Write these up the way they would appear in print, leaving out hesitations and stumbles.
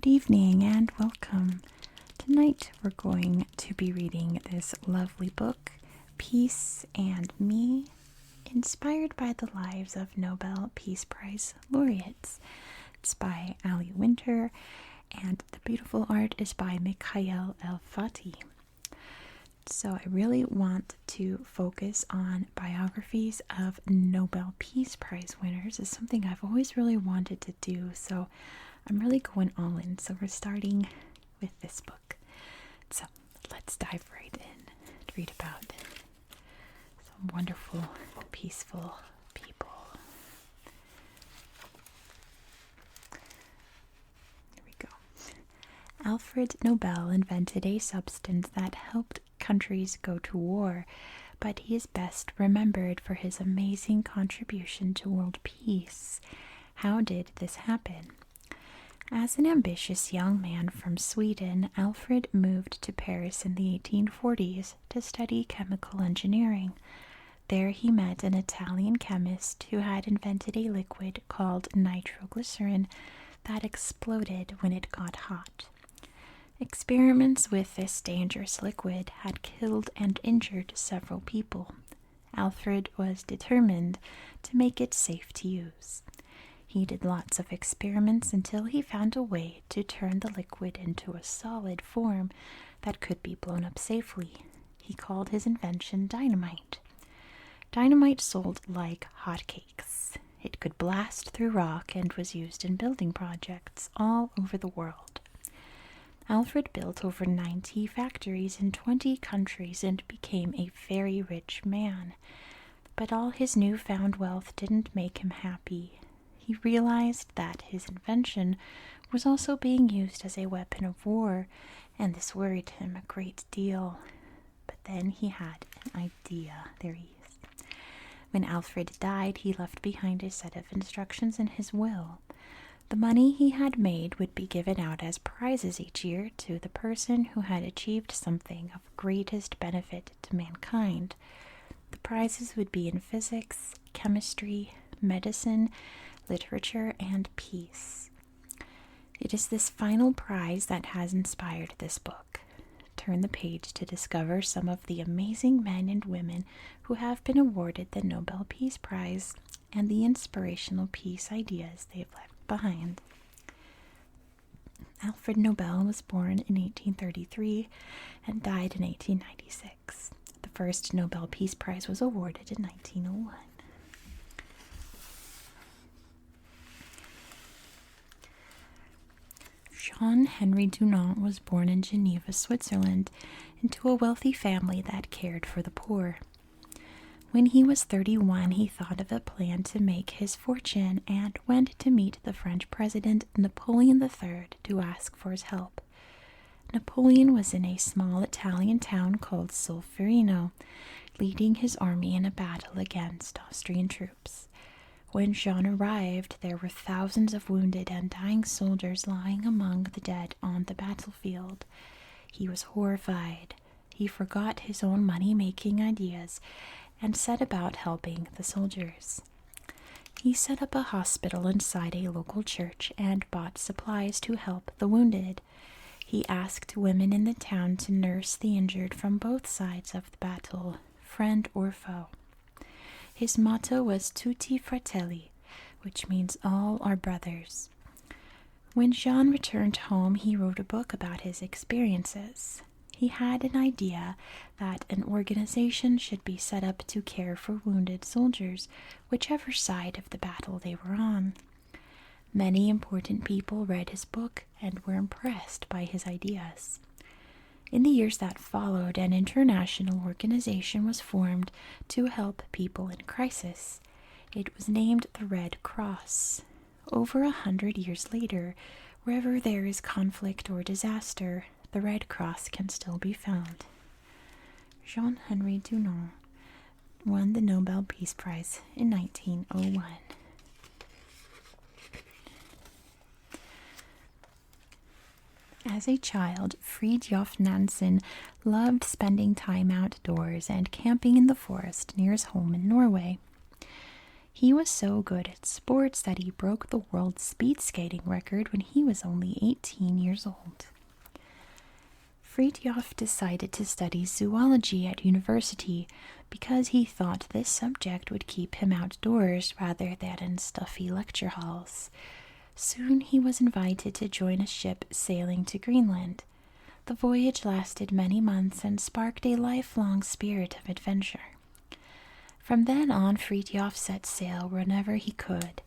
Good evening and welcome. Tonight we're going to be reading this lovely book, Peace and Me, inspired by the lives of Nobel Peace Prize laureates. It's by Ali Winter, and the beautiful art is by Mikhail El-Fati. So I really want to focus on biographies of Nobel Peace Prize winners. It's something I've always really wanted to do, so I'm really going all in. So we're starting with this book. So let's dive right in and read about some wonderful, peaceful people. Here we go. Alfred Nobel invented a substance that helped countries go to war, but he is best remembered for his amazing contribution to world peace. How did this happen? As an ambitious young man from Sweden, Alfred moved to Paris in the 1840s to study chemical engineering. There he met an Italian chemist who had invented a liquid called nitroglycerin that exploded when it got hot. Experiments with this dangerous liquid had killed and injured several people. Alfred was determined to make it safe to use. He did lots of experiments until he found a way to turn the liquid into a solid form that could be blown up safely. He called his invention dynamite. Dynamite sold like hotcakes. It could blast through rock and was used in building projects all over the world. Alfred built over 90 factories in 20 countries and became a very rich man. But all his newfound wealth didn't make him happy. He realized that his invention was also being used as a weapon of war, and this worried him a great deal. But then he had an idea. There he is. When Alfred died, he left behind a set of instructions in his will. The money he had made would be given out as prizes each year to the person who had achieved something of greatest benefit to mankind. The prizes would be in physics, chemistry, medicine, literature, and peace. It is this final prize that has inspired this book. Turn the page to discover some of the amazing men and women who have been awarded the Nobel Peace Prize and the inspirational peace ideas they've left behind. Alfred Nobel was born in 1833 and died in 1896. The first Nobel Peace Prize was awarded in 1901. Jean-Henri Dunant was born in Geneva, Switzerland, into a wealthy family that cared for the poor. When he was 31, he thought of a plan to make his fortune and went to meet the French President Napoleon III to ask for his help. Napoleon was in a small Italian town called Solferino, leading his army in a battle against Austrian troops. When Jean arrived, there were thousands of wounded and dying soldiers lying among the dead on the battlefield. He was horrified. He forgot his own money-making ideas and set about helping the soldiers. He set up a hospital inside a local church and bought supplies to help the wounded. He asked women in the town to nurse the injured from both sides of the battle, friend or foe. His motto was Tutti Fratelli, which means all are brothers. When Jean returned home, he wrote a book about his experiences. He had an idea that an organization should be set up to care for wounded soldiers, whichever side of the battle they were on. Many important people read his book and were impressed by his ideas. In the years that followed, an international organization was formed to help people in crisis. It was named the Red Cross. Over 100 years later, wherever there is conflict or disaster, the Red Cross can still be found. Jean-Henri Dunant won the Nobel Peace Prize in 1901. As a child, Fridtjof Nansen loved spending time outdoors and camping in the forest near his home in Norway. He was so good at sports that he broke the world speed skating record when he was only 18 years old. Fridtjof decided to study zoology at university because he thought this subject would keep him outdoors rather than in stuffy lecture halls. Soon he was invited to join a ship sailing to Greenland. The voyage lasted many months and sparked a lifelong spirit of adventure. From then on, Fridtjof set sail whenever he could.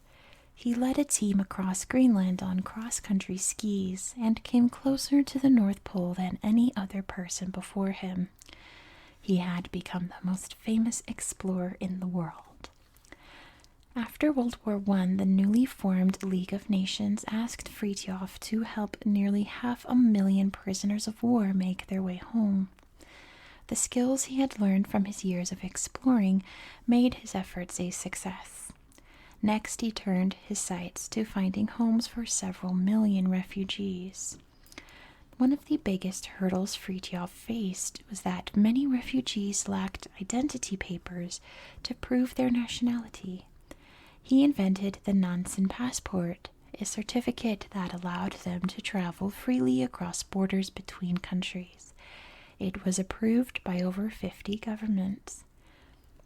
He led a team across Greenland on cross-country skis and came closer to the North Pole than any other person before him. He had become the most famous explorer in the world. After World War I, the newly formed League of Nations asked Fridtjof to help nearly 500,000 prisoners of war make their way home. The skills he had learned from his years of exploring made his efforts a success. Next, he turned his sights to finding homes for several million refugees. One of the biggest hurdles Fridtjof faced was that many refugees lacked identity papers to prove their nationality. He invented the Nansen passport, a certificate that allowed them to travel freely across borders between countries. It was approved by over 50 governments.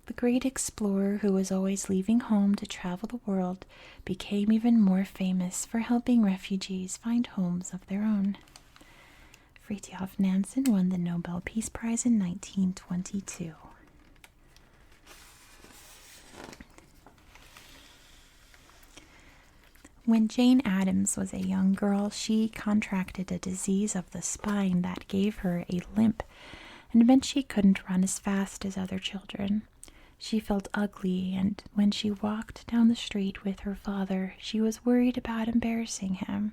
The great explorer, who was always leaving home to travel the world, became even more famous for helping refugees find homes of their own. Fridtjof Nansen won the Nobel Peace Prize in 1922. When Jane Addams was a young girl, she contracted a disease of the spine that gave her a limp and meant she couldn't run as fast as other children. She felt ugly, and when she walked down the street with her father, she was worried about embarrassing him.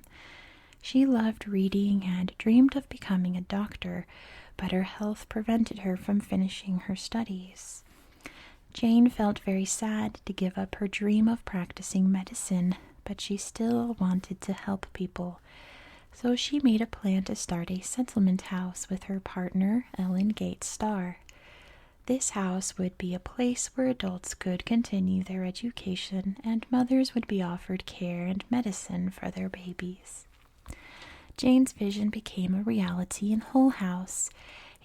She loved reading and dreamed of becoming a doctor, but her health prevented her from finishing her studies. Jane felt very sad to give up her dream of practicing medicine, but she still wanted to help people. So she made a plan to start a settlement house with her partner, Ellen Gates Starr. This house would be a place where adults could continue their education and mothers would be offered care and medicine for their babies. Jane's vision became a reality in Hull House,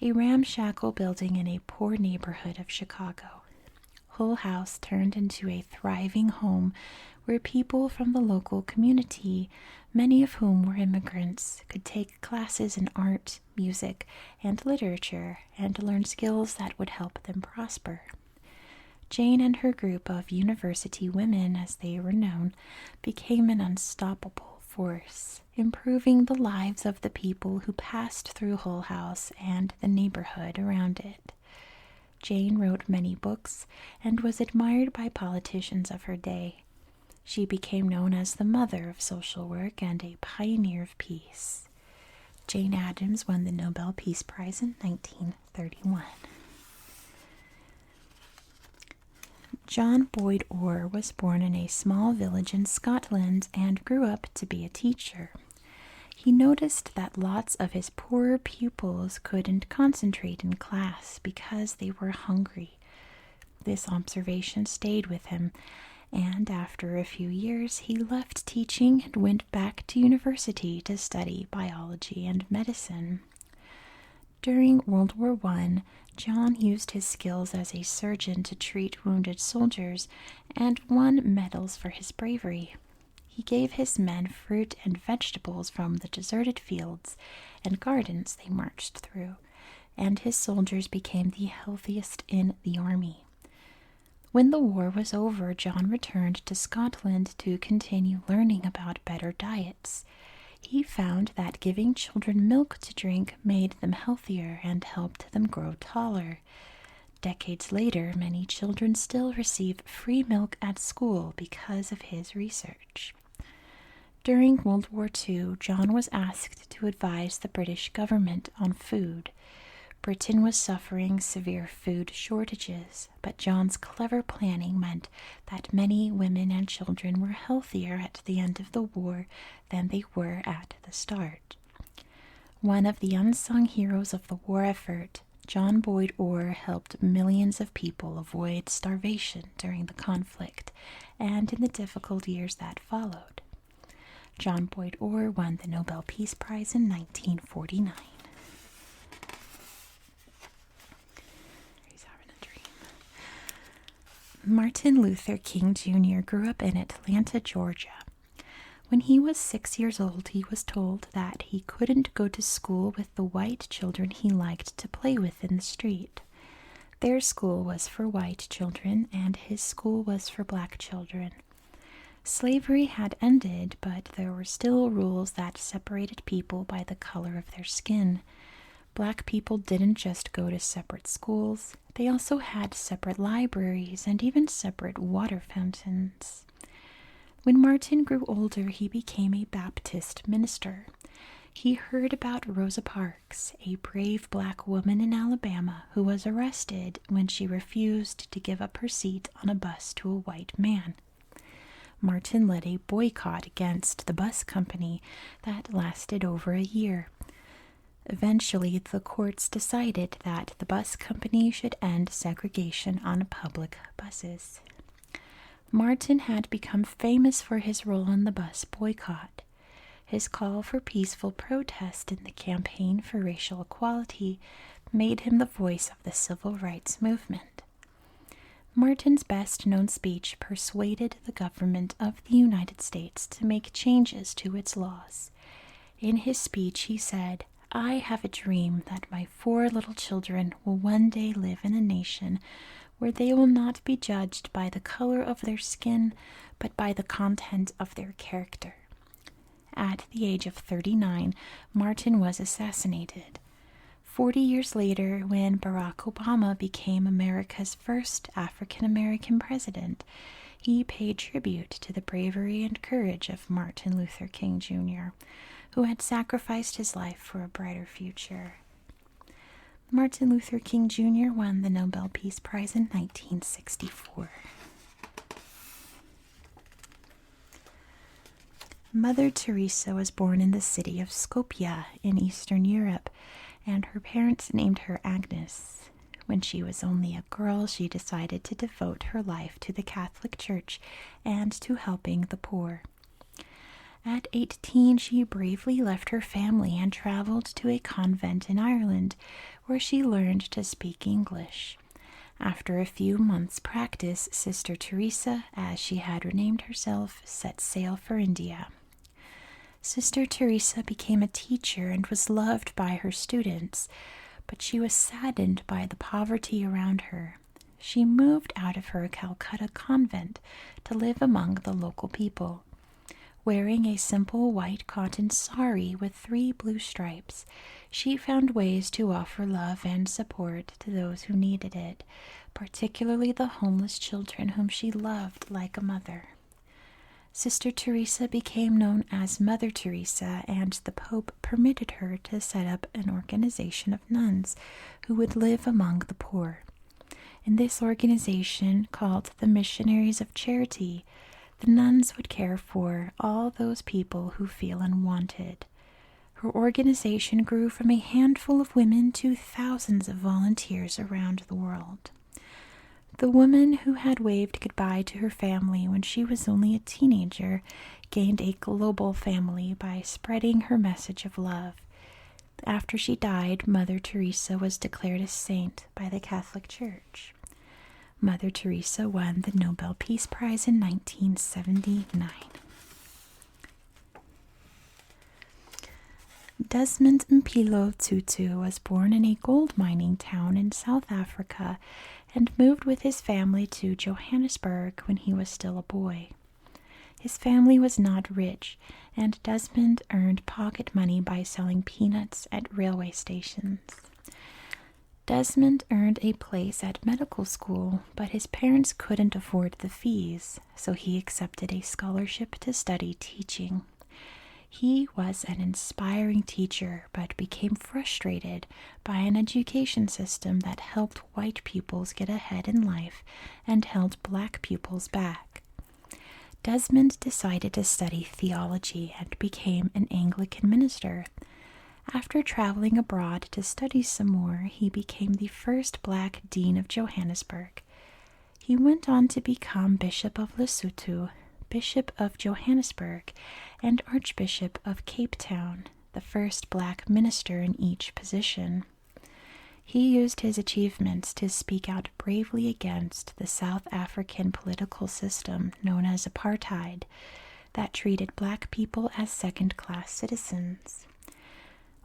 a ramshackle building in a poor neighborhood of Chicago. Hull House turned into a thriving home where people from the local community, many of whom were immigrants, could take classes in art, music, and literature and learn skills that would help them prosper. Jane and her group of university women, as they were known, became an unstoppable force, improving the lives of the people who passed through Hull House and the neighborhood around it. Jane wrote many books and was admired by politicians of her day. She became known as the mother of social work and a pioneer of peace. Jane Addams won the Nobel Peace Prize in 1931. John Boyd Orr was born in a small village in Scotland and grew up to be a teacher. He noticed that lots of his poorer pupils couldn't concentrate in class because they were hungry. This observation stayed with him, and after a few years he left teaching and went back to university to study biology and medicine. During World War I, John used his skills as a surgeon to treat wounded soldiers and won medals for his bravery. He gave his men fruit and vegetables from the deserted fields and gardens they marched through, and his soldiers became the healthiest in the army. When the war was over, John returned to Scotland to continue learning about better diets. He found that giving children milk to drink made them healthier and helped them grow taller. Decades later, many children still receive free milk at school because of his research. During World War II, John was asked to advise the British government on food. Britain was suffering severe food shortages, but John's clever planning meant that many women and children were healthier at the end of the war than they were at the start. One of the unsung heroes of the war effort, John Boyd Orr helped millions of people avoid starvation during the conflict and in the difficult years that followed. John Boyd Orr won the Nobel Peace Prize in 1949. He's having a dream. Martin Luther King Jr. grew up in Atlanta, Georgia. When he was 6 years old, he was told that he couldn't go to school with the white children he liked to play with in the street. Their school was for white children, and his school was for black children. Slavery had ended, but there were still rules that separated people by the color of their skin. Black people didn't just go to separate schools, they also had separate libraries and even separate water fountains. When Martin grew older, he became a Baptist minister. He heard about Rosa Parks, a brave black woman in Alabama who was arrested when she refused to give up her seat on a bus to a white man. Martin led a boycott against the bus company that lasted over a year. Eventually, the courts decided that the bus company should end segregation on public buses. Martin had become famous for his role in the bus boycott. His call for peaceful protest in the campaign for racial equality made him the voice of the civil rights movement. Martin's best-known speech persuaded the government of the United States to make changes to its laws. In his speech, he said, "I have a dream that my 4 little children will one day live in a nation where they will not be judged by the color of their skin, but by the content of their character." At the age of 39, Martin was assassinated. 40 years later, when Barack Obama became America's first African-American president, he paid tribute to the bravery and courage of Martin Luther King Jr., who had sacrificed his life for a brighter future. Martin Luther King Jr. won the Nobel Peace Prize in 1964. Mother Teresa was born in the city of Skopje in Eastern Europe, and her parents named her Agnes. When she was only a girl, she decided to devote her life to the Catholic Church and to helping the poor. At 18, she bravely left her family and traveled to a convent in Ireland, where she learned to speak English. After a few months' practice, Sister Teresa, as she had renamed herself, set sail for India. Sister Teresa became a teacher and was loved by her students, but she was saddened by the poverty around her. She moved out of her Calcutta convent to live among the local people. Wearing a simple white cotton sari with 3 blue stripes, she found ways to offer love and support to those who needed it, particularly the homeless children whom she loved like a mother. Sister Teresa became known as Mother Teresa, and the Pope permitted her to set up an organization of nuns who would live among the poor. In this organization, called the Missionaries of Charity, the nuns would care for all those people who feel unwanted. Her organization grew from a handful of women to thousands of volunteers around the world. The woman who had waved goodbye to her family when she was only a teenager gained a global family by spreading her message of love. After she died, Mother Teresa was declared a saint by the Catholic Church. Mother Teresa won the Nobel Peace Prize in 1979. Desmond Tutu was born in a gold mining town in South Africa and moved with his family to Johannesburg when he was still a boy. His family was not rich, and Desmond earned pocket money by selling peanuts at railway stations. Desmond earned a place at medical school, but his parents couldn't afford the fees, so he accepted a scholarship to study teaching. He was an inspiring teacher, but became frustrated by an education system that helped white pupils get ahead in life and held black pupils back. Desmond decided to study theology and became an Anglican minister. After traveling abroad to study some more, he became the first black dean of Johannesburg. He went on to become Bishop of Lesotho, Bishop of Johannesburg, and Archbishop of Cape Town, the first black minister in each position. He used his achievements to speak out bravely against the South African political system known as apartheid that treated black people as second-class citizens.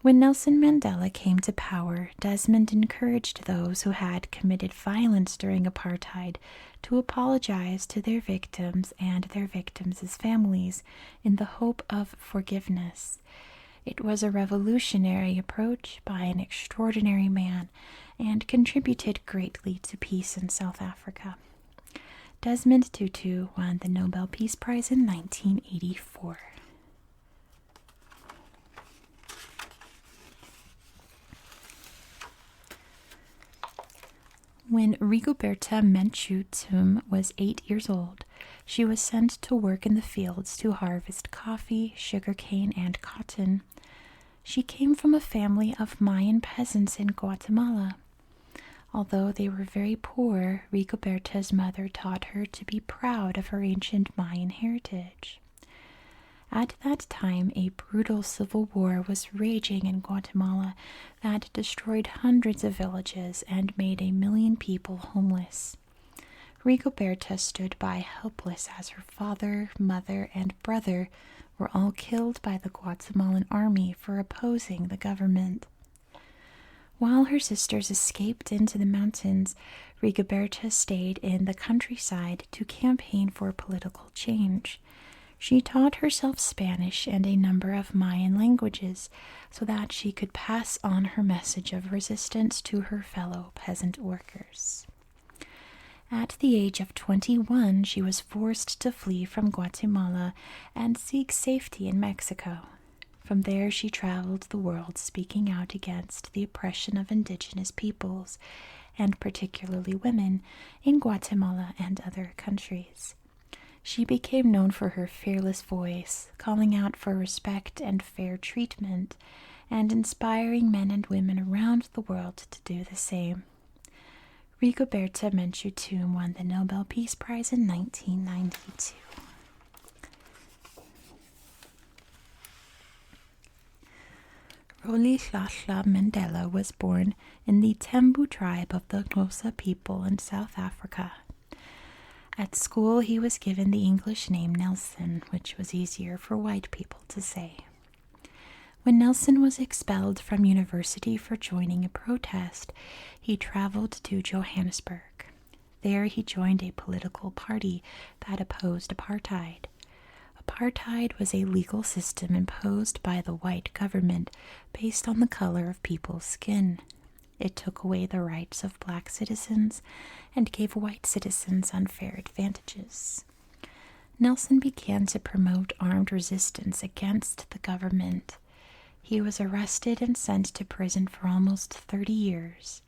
When Nelson Mandela came to power, Desmond encouraged those who had committed violence during apartheid to apologize to their victims and their victims' families in the hope of forgiveness. It was a revolutionary approach by an extraordinary man and contributed greatly to peace in South Africa. Desmond Tutu won the Nobel Peace Prize in 1984. When Rigoberta Menchú was 8 years old, she was sent to work in the fields to harvest coffee, sugarcane, and cotton. She came from a family of Mayan peasants in Guatemala. Although they were very poor, Rigoberta's mother taught her to be proud of her ancient Mayan heritage. At that time, a brutal civil war was raging in Guatemala that destroyed hundreds of villages and made 1 million people homeless. Rigoberta stood by helpless as her father, mother, and brother were all killed by the Guatemalan army for opposing the government. While her sisters escaped into the mountains, Rigoberta stayed in the countryside to campaign for political change. She taught herself Spanish and a number of Mayan languages so that she could pass on her message of resistance to her fellow peasant workers. At the age of 21, she was forced to flee from Guatemala and seek safety in Mexico. From there, she traveled the world speaking out against the oppression of indigenous peoples, and particularly women, in Guatemala and other countries. She became known for her fearless voice, calling out for respect and fair treatment, and inspiring men and women around the world to do the same. Rigoberta Menchú won the Nobel Peace Prize in 1992. Rolihlahla Mandela was born in the Tembu tribe of the Xhosa people in South Africa. At school, he was given the English name Nelson, which was easier for white people to say. When Nelson was expelled from university for joining a protest, he traveled to Johannesburg. There he joined a political party that opposed apartheid. Apartheid was a legal system imposed by the white government based on the color of people's skin. It took away the rights of black citizens and gave white citizens unfair advantages. Nelson began to promote armed resistance against the government. He was arrested and sent to prison for almost 30 years.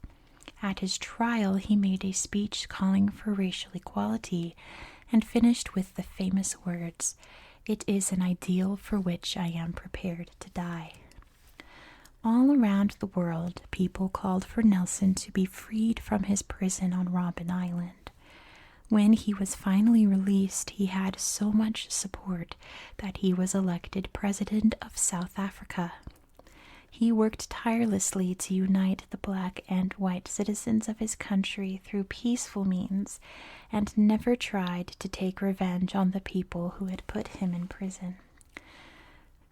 At his trial, he made a speech calling for racial equality and finished with the famous words, "It is an ideal for which I am prepared to die." All around the world, people called for Nelson to be freed from his prison on Robben Island. When he was finally released, he had so much support that he was elected president of South Africa. He worked tirelessly to unite the black and white citizens of his country through peaceful means and never tried to take revenge on the people who had put him in prison.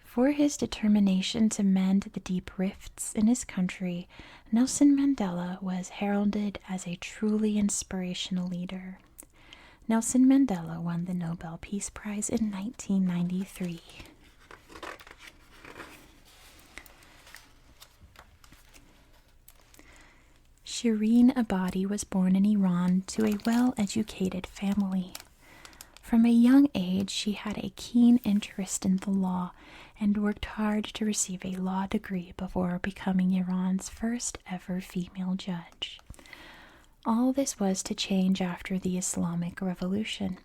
For his determination to mend the deep rifts in his country, Nelson Mandela was heralded as a truly inspirational leader. Nelson Mandela won the Nobel Peace Prize in 1993. Shirin Ebadi was born in Iran to a well-educated family. From a young age, she had a keen interest in the law and worked hard to receive a law degree before becoming Iran's first ever female judge. All this was to change after the Islamic Revolution.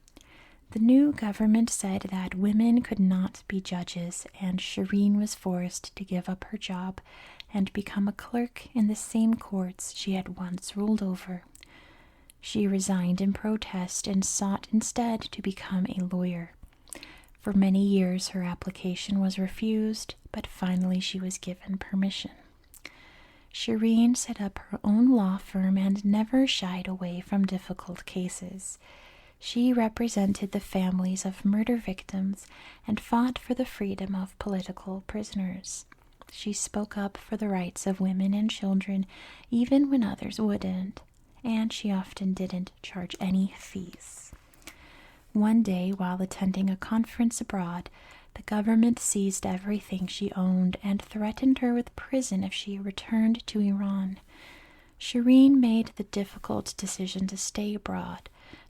The new government said that women could not be judges, and Shirin was forced to give up her job and become a clerk in the same courts she had once ruled over. She resigned in protest and sought instead to become a lawyer. For many years her application was refused, but finally she was given permission. Shirin set up her own law firm and never shied away from difficult cases. She represented the families of murder victims and fought for the freedom of political prisoners. She spoke up for the rights of women and children, even when others wouldn't, and she often didn't charge any fees. One day, while attending a conference abroad, the government seized everything she owned and threatened her with prison if she returned to Iran. Shirin made the difficult decision to stay abroad,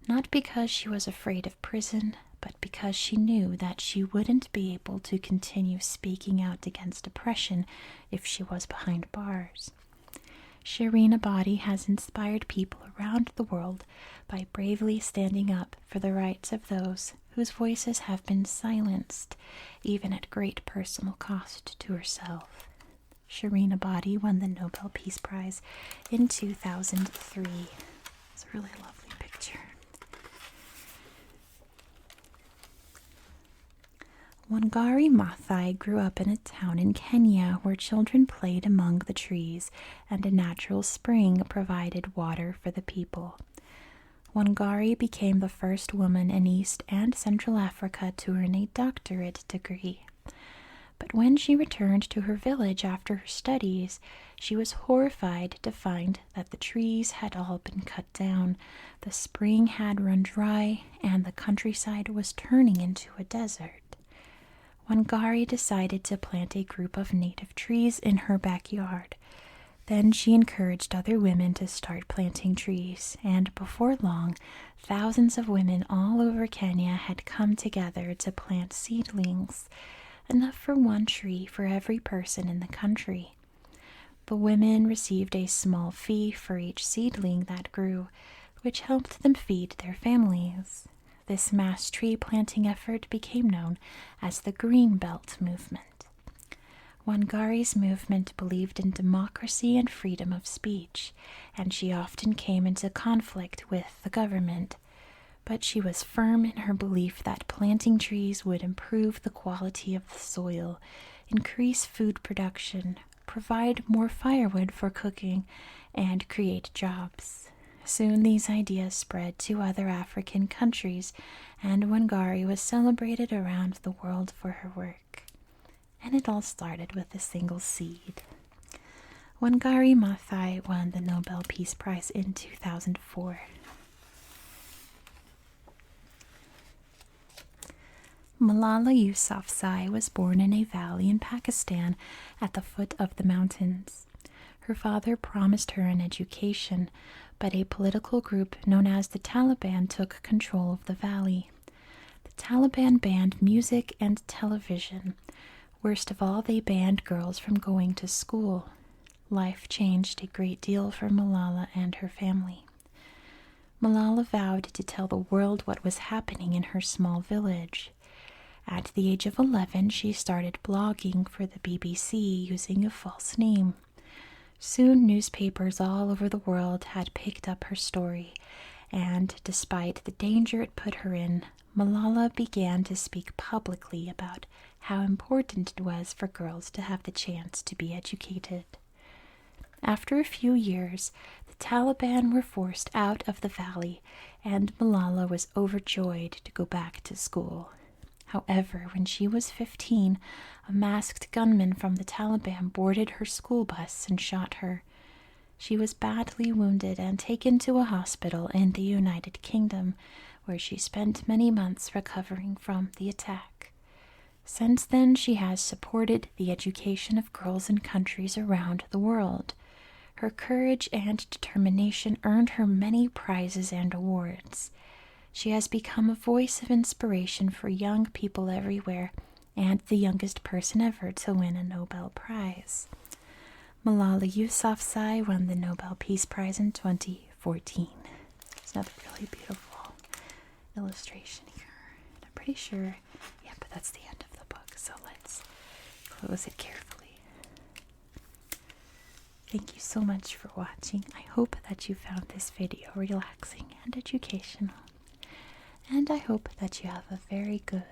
not because she was afraid of prison, but because she knew that she wouldn't be able to continue speaking out against oppression if she was behind bars. Shirin Ebadi has inspired people around the world by bravely standing up for the rights of those whose voices have been silenced, even at great personal cost to herself. Shirin Ebadi won the Nobel Peace Prize in 2003. It's a really lovely picture. Wangari Maathai grew up in a town in Kenya where children played among the trees and a natural spring provided water for the people. Wangari became the first woman in East and Central Africa to earn a doctorate degree. But when she returned to her village after her studies, she was horrified to find that the trees had all been cut down, the spring had run dry, and the countryside was turning into a desert. Wangari decided to plant a group of native trees in her backyard. Then she encouraged other women to start planting trees, and before long, thousands of women all over Kenya had come together to plant seedlings, enough for one tree for every person in the country. The women received a small fee for each seedling that grew, which helped them feed their families. This mass tree planting effort became known as the Green Belt Movement. Wangari's movement believed in democracy and freedom of speech, and she often came into conflict with the government. But she was firm in her belief that planting trees would improve the quality of the soil, increase food production, provide more firewood for cooking, and create jobs. Soon these ideas spread to other African countries, and Wangari was celebrated around the world for her work. And it all started with a single seed. Wangari Maathai won the Nobel Peace Prize in 2004. Malala Yousafzai was born in a valley in Pakistan at the foot of the mountains. Her father promised her an education, but a political group known as the Taliban took control of the valley. The Taliban banned music and television. Worst of all, they banned girls from going to school. Life changed a great deal for Malala and her family. Malala vowed to tell the world what was happening in her small village. At the age of 11, she started blogging for the BBC using a false name. Soon, newspapers all over the world had picked up her story, and despite the danger it put her in, Malala began to speak publicly about how important it was for girls to have the chance to be educated. After a few years, the Taliban were forced out of the valley, and Malala was overjoyed to go back to school. However, when she was 15, a masked gunman from the Taliban boarded her school bus and shot her. She was badly wounded and taken to a hospital in the United Kingdom, where she spent many months recovering from the attack. Since then, she has supported the education of girls in countries around the world. Her courage and determination earned her many prizes and awards. She has become a voice of inspiration for young people everywhere, and the youngest person ever to win a Nobel Prize. Malala Yousafzai won the Nobel Peace Prize in 2014. There's another really beautiful illustration here. pretty sure, yeah, but that's the end of the book, so let's close it carefully. Thank you so much for watching. I hope that you found this video relaxing and educational. And I hope that you have a very good